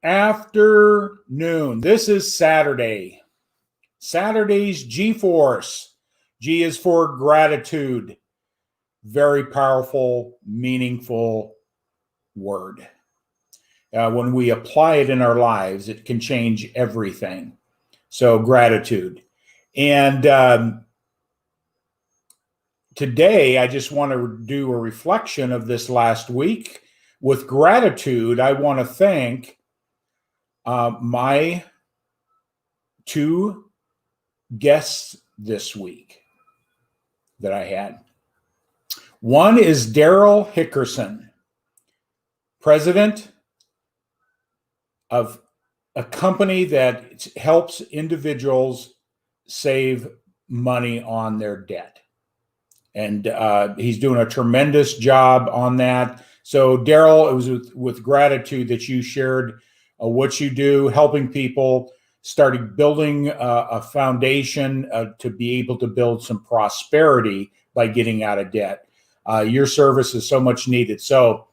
afternoon. This is Saturday. Saturday's G-Force. G is for gratitude. Very powerful, meaningful word. When we apply it in our lives, it can change everything. So gratitude. And today, I just want to do a reflection of this last week. With gratitude, I want to thank my two guests this week that I had. One is Darrell Hickerson, president of a company that helps individuals save money on their debt. And he's doing a tremendous job on that. So Darrell, it was with gratitude that you shared what you do, helping people, starting building a foundation to be able to build some prosperity by getting out of debt. Your service is so much needed. So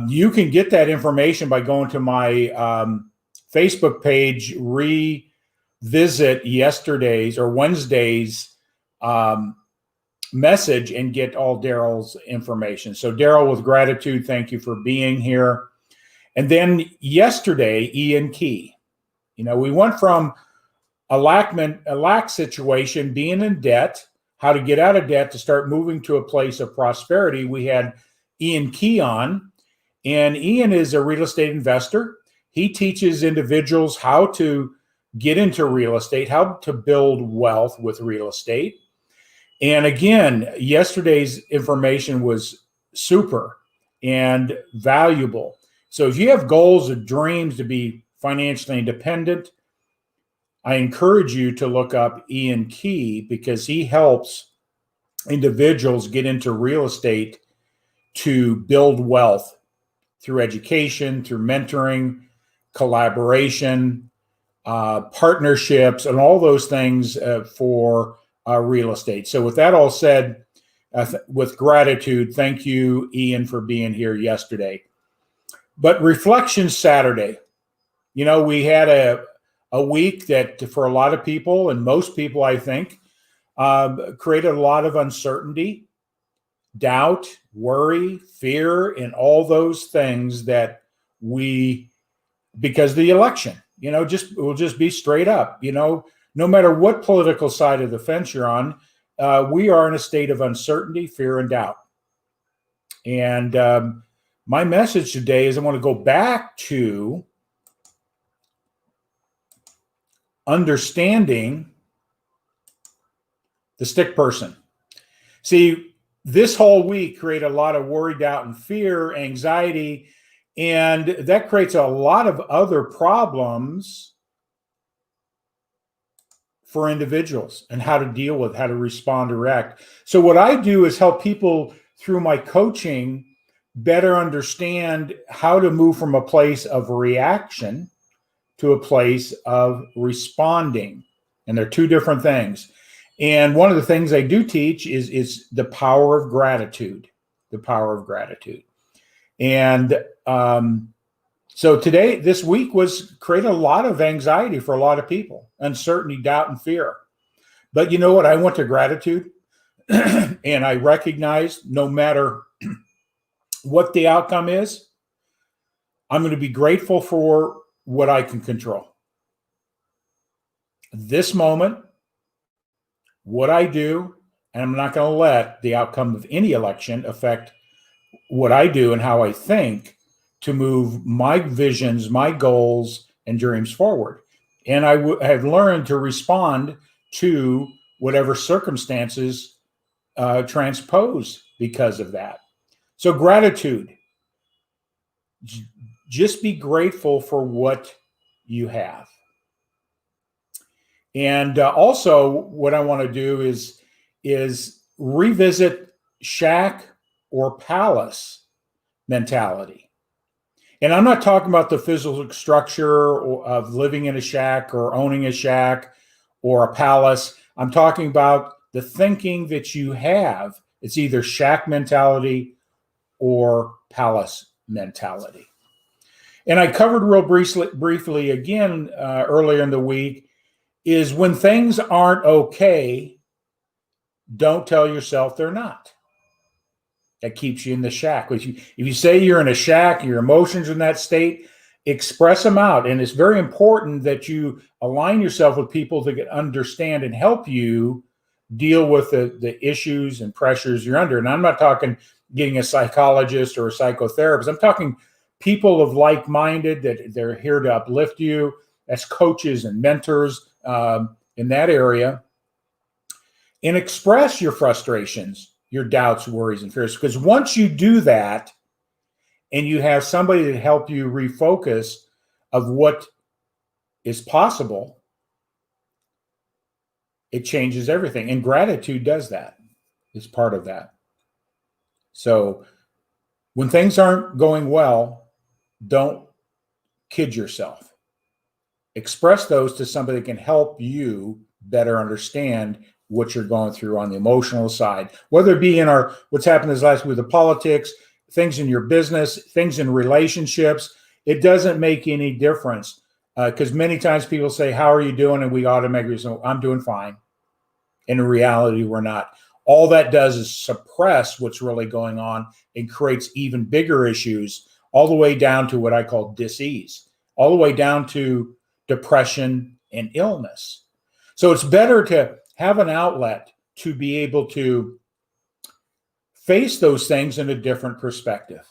you can get that information by going to my Facebook page, revisit yesterday's or Wednesday's message and get all Darrell's information. So Darrell, with gratitude, thank you for being here. And then yesterday, Ian Key. You know, we went from a lack situation, being in debt, how to get out of debt to start moving to a place of prosperity. We had Ian Key on, and Ian is a real estate investor. He teaches individuals how to get into real estate, how to build wealth with real estate. And again, yesterday's information was super and valuable. So if you have goals or dreams to be financially independent, I encourage you to look up Ian Key, because he helps individuals get into real estate to build wealth through education, through mentoring, collaboration, partnerships, and all those things for real estate. So with that all said, with gratitude, thank you, Ian, for being here yesterday. But Reflection Saturday, you know, we had a week that for a lot of people, and most people, I think, created a lot of uncertainty, doubt, worry, fear, and all those things that because of the election, you know, we'll just be straight up, you know, no matter what political side of the fence you're on, we are in a state of uncertainty, fear, and doubt. And my message today is I want to go back to understanding the stick person. See, this whole week created a lot of worry, doubt, and fear, anxiety, and that creates a lot of other problems for individuals and how to deal with, how to respond, or react. So what I do is help people through my coaching better understand how to move from a place of reaction to a place of responding. And they're two different things. And one of the things I do teach is the power of gratitude, the power of gratitude. And so this week created a lot of anxiety for a lot of people, uncertainty, doubt, and fear. But you know what? I went to gratitude and I recognized no matter what the outcome is, I'm going to be grateful for what I can control. This moment, what I do, and I'm not going to let the outcome of any election affect what I do and how I think to move my visions, my goals, and dreams forward. And I have learned to respond to whatever circumstances transpose because of that. So gratitude, just be grateful for what you have. And also what I want to do is revisit shack or palace mentality. And I'm not talking about the physical structure of living in a shack or owning a shack or a palace. I'm talking about the thinking that you have. It's either shack mentality or palace mentality. And I covered real briefly again earlier in the week, is when things aren't okay, don't tell yourself they're not. That keeps you in the shack. If you say you're in a shack, your emotions are in that state, express them out. And it's very important that you align yourself with people that can understand and help you deal with the issues and pressures you're under. And I'm not talking getting a psychologist or a psychotherapist. I'm talking people of like-minded that they're here to uplift you as coaches and mentors in that area. And express your frustrations, your doubts, worries, and fears. Because once you do that and you have somebody to help you refocus of what is possible, it changes everything. And gratitude does that. It's part of that. So when things aren't going well, don't kid yourself. Express those to somebody that can help you better understand what you're going through on the emotional side, whether it be in what's happened this last week with the politics, things in your business, things in relationships. It doesn't make any difference because many times people say, how are you doing? And we automatically say, I'm doing fine. And in reality, we're not. All that does is suppress what's really going on and creates even bigger issues, all the way down to what I call dis-ease, all the way down to depression and illness. So it's better to have an outlet to be able to face those things in a different perspective.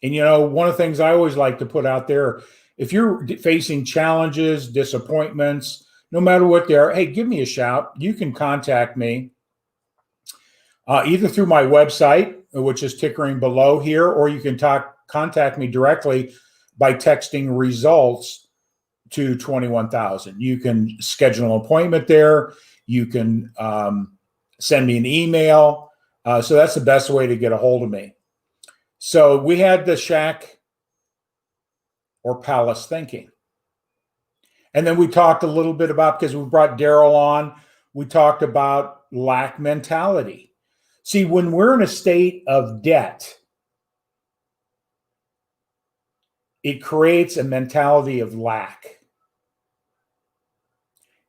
And, one of the things I always like to put out there, if you're facing challenges, disappointments, no matter what they are, hey, give me a shout. You can contact me either through my website, which is tickering below here, or you can contact me directly by texting results to 21,000. You can schedule an appointment there. You can send me an email. So that's the best way to get a hold of me. So we had the shack or palace thinking. And then we talked a little bit about, because we brought Darrell on, we talked about lack mentality. See, when we're in a state of debt, it creates a mentality of lack.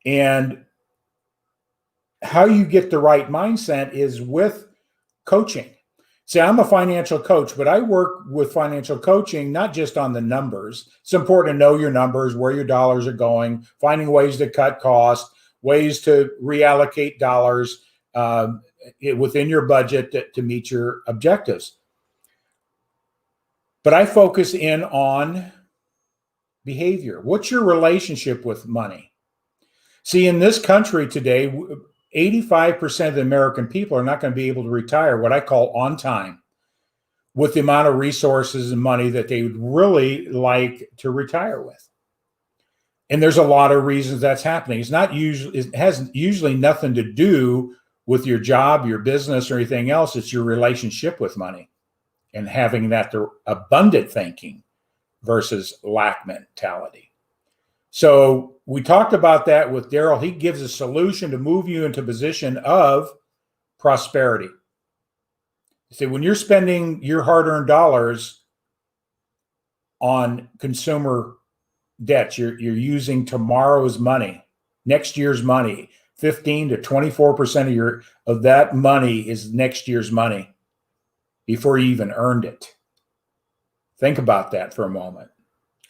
And how you get the right mindset is with coaching. See, I'm a financial coach, but I work with financial coaching, not just on the numbers. It's important to know your numbers, where your dollars are going, finding ways to cut costs, ways to reallocate dollars within your budget to meet your objectives. But I focus in on behavior. What's your relationship with money? See, in this country today, 85% of the American people are not going to be able to retire what I call on time with the amount of resources and money that they would really like to retire with. And there's a lot of reasons that's happening. It has usually nothing to do with your job, your business, or anything else. It's your relationship with money and having that abundant thinking versus lack mentality. So we talked about that with Darrell. He gives a solution to move you into a position of prosperity. See, when you're spending your hard-earned dollars on consumer debts, you're using tomorrow's money, next year's money. 15 to 24% of that money is next year's money before you even earned it. Think about that for a moment.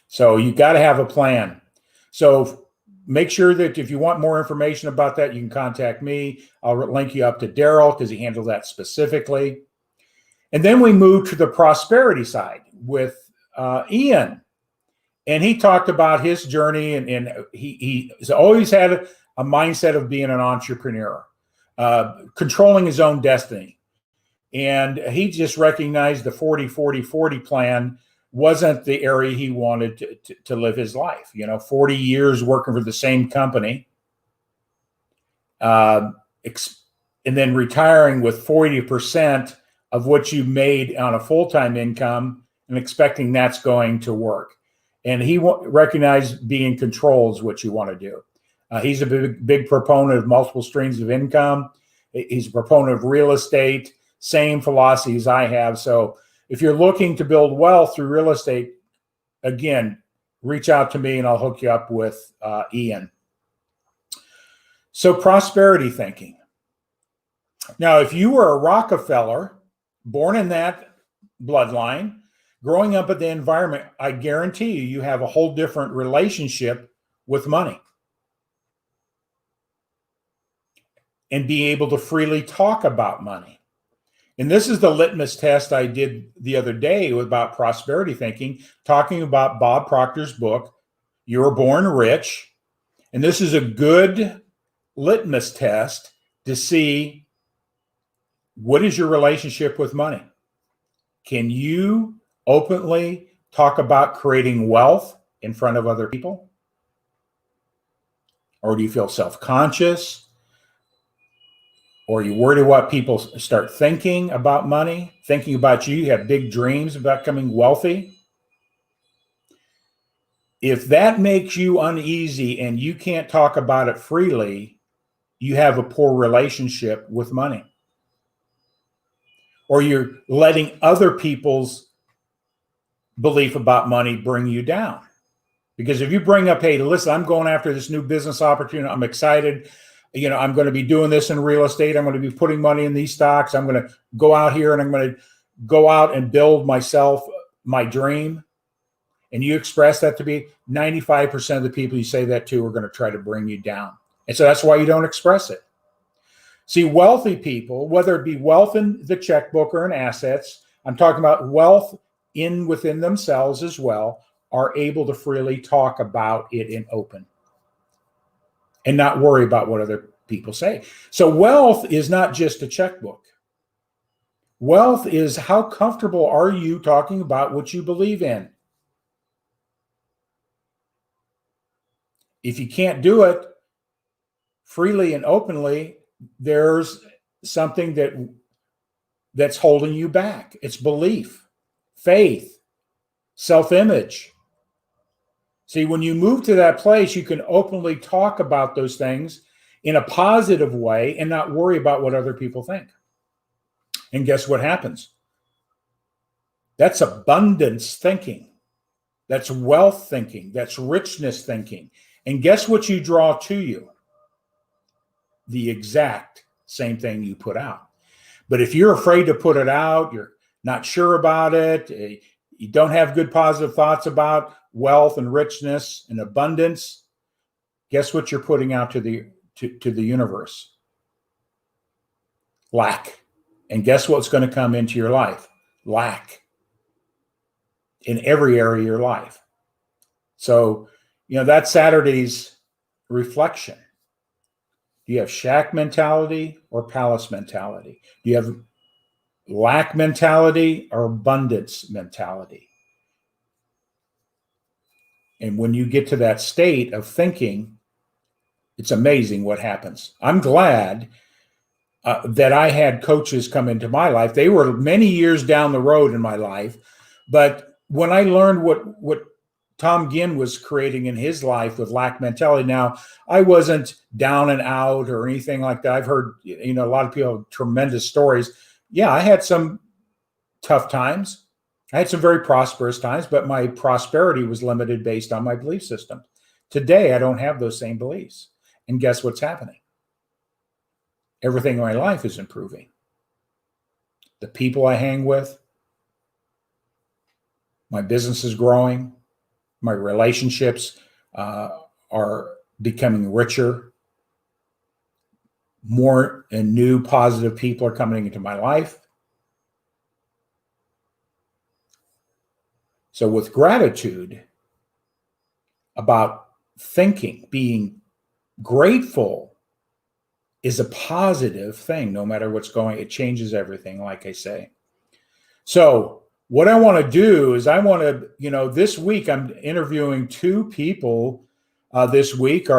So you got to have a plan. So make sure that if you want more information about that, you can contact me. I'll link you up to Darrell because he handled that specifically. And then we moved to the prosperity side with Ian. And he talked about his journey, and he's always had a mindset of being an entrepreneur, controlling his own destiny. And he just recognized the 40-40-40 plan wasn't the area he wanted to live his life. 40 years working for the same company, and then retiring with 40% of what you made on a full-time income and expecting that's going to work. And he recognized being in control is what you want to do. He's a big proponent of multiple streams of income. He's a proponent of real estate, same philosophies I have. So if you're looking to build wealth through real estate, again, reach out to me and I'll hook you up with Ian. So prosperity thinking. Now, if you were a Rockefeller, born in that bloodline, growing up in the environment, I guarantee you have a whole different relationship with money. And be able to freely talk about money. And this is the litmus test I did the other day about prosperity thinking, talking about Bob Proctor's book, You Were Born Rich. And this is a good litmus test to see what is your relationship with money. Can you openly talk about creating wealth in front of other people? Or do you feel self-conscious? Or are you worried about what people start thinking about money, thinking about you? You have big dreams about becoming wealthy. If that makes you uneasy and you can't talk about it freely, you have a poor relationship with money. Or you're letting other people's belief about money bring you down. Because if you bring up, hey, listen, I'm going after this new business opportunity, I'm excited. I'm going to be doing this in real estate. I'm going to be putting money in these stocks. I'm going to go out here and I'm going to go out and build myself my dream. And you express that to be 95% of the people you say that to are going to try to bring you down. And so that's why you don't express it. See, wealthy people, whether it be wealth in the checkbook or in assets, I'm talking about wealth within themselves as well, are able to freely talk about it in open. And not worry about what other people say. So wealth is not just a checkbook. Wealth is how comfortable are you talking about what you believe in? If you can't do it freely and openly, there's something that's holding you back. It's belief, faith, self-image. See, when you move to that place, you can openly talk about those things in a positive way and not worry about what other people think. And guess what happens? That's abundance thinking. That's wealth thinking. That's richness thinking. And guess what you draw to you? The exact same thing you put out. But if you're afraid to put it out, you're not sure about it, you don't have good positive thoughts about wealth and richness and abundance, guess what you're putting out to the universe? Lack. And guess what's going to come into your life? Lack. In every area of your life. So, that's Saturday's reflection. Do you have shack mentality or palace mentality? Do you have lack mentality or abundance mentality? And when you get to that state of thinking, it's amazing what happens. I'm glad that I had coaches come into my life. They were many years down the road in my life. But when I learned what Tom Ginn was creating in his life with lack mentality, now I wasn't down and out or anything like that. I've heard, a lot of people have tremendous stories. Yeah, I had some tough times. I had some very prosperous times, but my prosperity was limited based on my belief system. Today, I don't have those same beliefs. And guess what's happening? Everything in my life is improving. The people I hang with, my business is growing, my relationships are becoming richer, more and new positive people are coming into my life. So with gratitude about thinking, being grateful is a positive thing, no matter what's going, it changes everything, like I say. So what I want to do is this week I'm interviewing two people this week. It's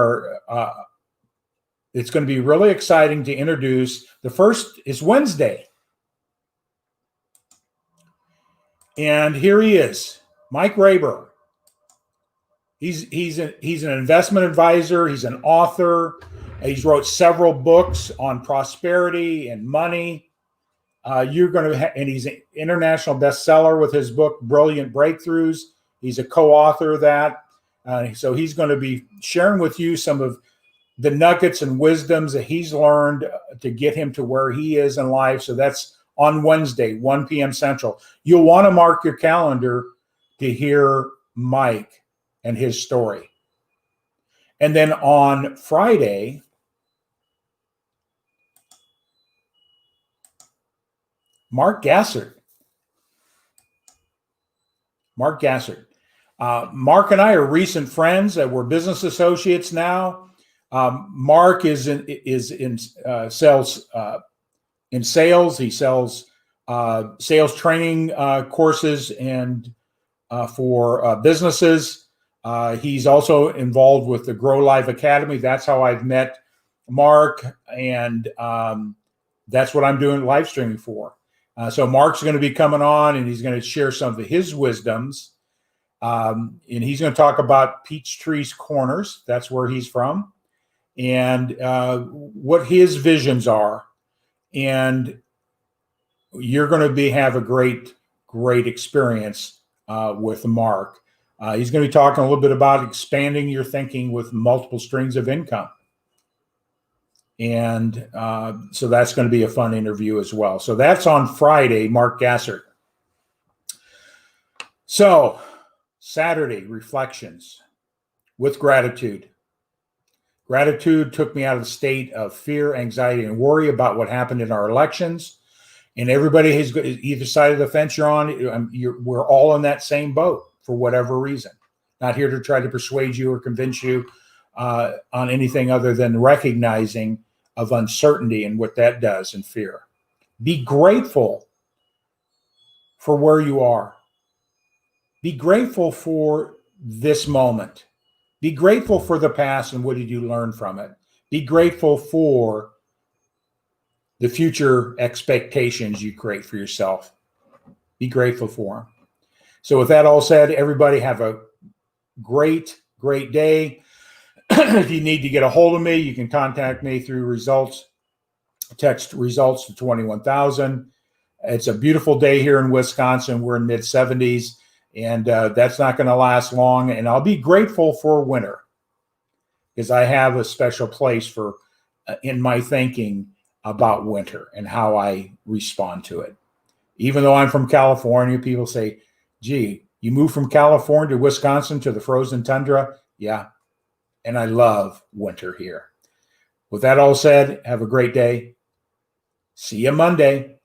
going to be really exciting to introduce. The first is Wednesday. And here he is, Mike Raber. He's an investment advisor. He's an author. He's wrote several books on prosperity and money. And he's an international bestseller with his book, Brilliant Breakthroughs. He's a co-author of that. So he's going to be sharing with you some of the nuggets and wisdoms that he's learned to get him to where he is in life. So that's on Wednesday, 1 p.m. Central. You'll want to mark your calendar to hear Mike and his story. And then on Friday, Mark Gassert. Mark and I are recent friends. We're business associates now. Mark is in sales. In sales, he sells sales training courses and for businesses. He's also involved with the Grow Live Academy. That's how I've met Mark, and that's what I'm doing live streaming for. So Mark's going to be coming on, and he's going to share some of his wisdoms. And he's going to talk about Peachtree's Corners. That's where he's from, and what his visions are. And you're going to have a great experience with Mark. He's going to be talking a little bit about expanding your thinking with multiple streams of income. And so that's going to be a fun interview as well. So that's on Friday, Mark Gassert. So Saturday, reflections with gratitude. Gratitude took me out of the state of fear, anxiety, and worry about what happened in our elections. And everybody has either side of the fence you're on, we're all in that same boat for whatever reason. Not here to try to persuade you or convince you on anything other than recognizing of uncertainty and what that does and fear. Be grateful for where you are. Be grateful for this moment. Be grateful for the past and what did you learn from it. Be grateful for the future expectations you create for yourself. Be grateful for them. So with that all said, everybody have a great day. If you need to get a hold of me, you can contact me through results. Text results to 21,000. It's a beautiful day here in Wisconsin. We're in mid-70s, and that's not going to last long. And I'll be grateful for winter because I have a special place for in my thinking about winter and how I respond to it. Even though I'm from California, people say, gee, you moved from California to Wisconsin to the frozen tundra? Yeah. And I love winter here. With that all said, have a great day. See you Monday.